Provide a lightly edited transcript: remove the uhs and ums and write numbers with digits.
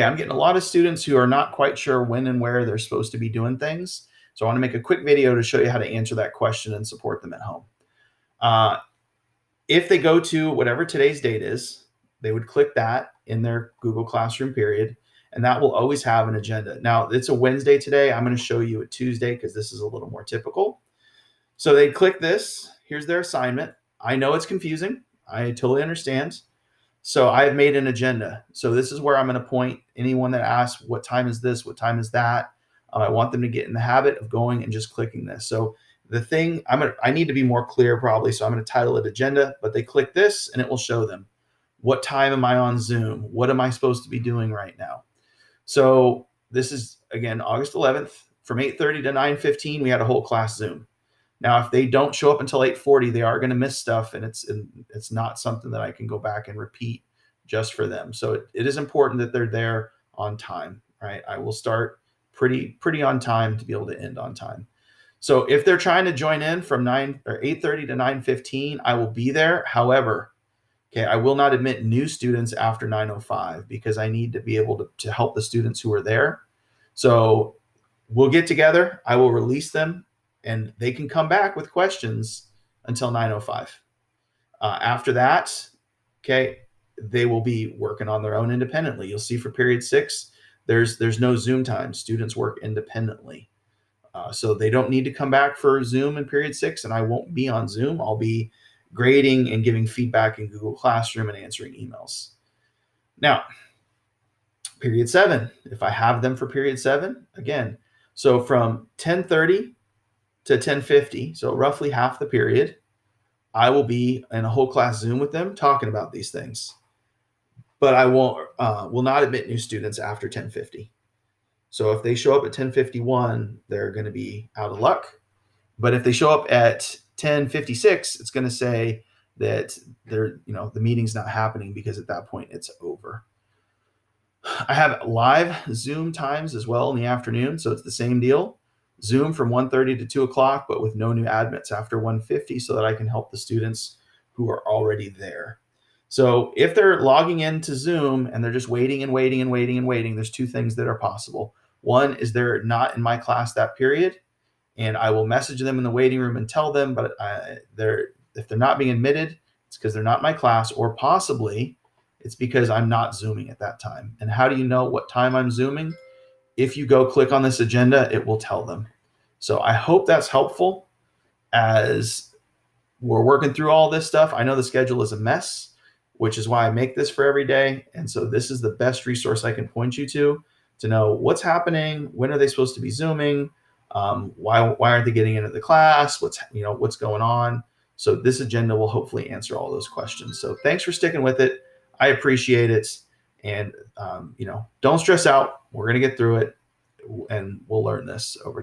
I'm getting a lot of students who are not quite sure when and where they're supposed to be doing things. So I want to make a quick video to show you how to answer that question and support them at home. If they go to whatever today's date is, they would click that in their Google Classroom period, and that will always have an agenda. Now, it's a Wednesday today. I'm going to show you a Tuesday because this is a little more typical. So they click this. Here's their assignment. I know it's confusing. I totally understand. So I've made an agenda. So this is where I'm going to point anyone that asks, what time is this? What time is that? I want them to get in the habit of going and just clicking this. So the thing I need to be more clear probably. So I'm going to title it agenda, but they click this and it will show them what time am I on Zoom? What am I supposed to be doing right now? So this is again, August 11th from 8:30 to 9:15. We had a whole class Zoom. Now, if they don't show up until 8:40, they are going to miss stuff, and it's not something that I can go back and repeat just for them. So it is important that they're there on time, right? I will start pretty on time to be able to end on time. So if they're trying to join in from 8:30 to 9:15, I will be there. However, okay, I will not admit new students after 9:05 because I need to be able to help the students who are there. So we'll get together. I will release them and they can come back with questions until 9:05. After that, okay, they will be working on their own independently. You'll see for period 6, there's no Zoom time. Students work independently. So they don't need to come back for Zoom in period 6, and I won't be on Zoom. I'll be grading and giving feedback in Google Classroom and answering emails. Now, period 7, if I have them for period 7, again, so from 10:30 to 10:50, so roughly half the period, I will be in a whole class Zoom with them talking about these things. But I will not admit new students after 10:50. So if they show up at 10:51, they're going to be out of luck. But if they show up at 10:56, it's going to say that the meeting's not happening because at that point it's over. I have live Zoom times as well in the afternoon, so it's the same deal. Zoom from 1:30 to 2 o'clock, but with no new admits after 1:50 so that I can help the students who are already there. So if they're logging into Zoom and they're just waiting and waiting and waiting and waiting, there's two things that are possible. One is they're not in my class that period, and I will message them in the waiting room and tell them, but if they're not being admitted, it's because they're not in my class, or possibly it's because I'm not Zooming at that time. And how do you know what time I'm Zooming? If you go click on this agenda, it will tell them. So I hope that's helpful as we're working through all this stuff. I know the schedule is a mess, which is why I make this for every day. And so this is the best resource I can point you to know what's happening, when are they supposed to be Zooming, why aren't they getting into the class, what's going on. So this agenda will hopefully answer all those questions. So thanks for sticking with it. I appreciate it. And, don't stress out. We're going to get through it and we'll learn this over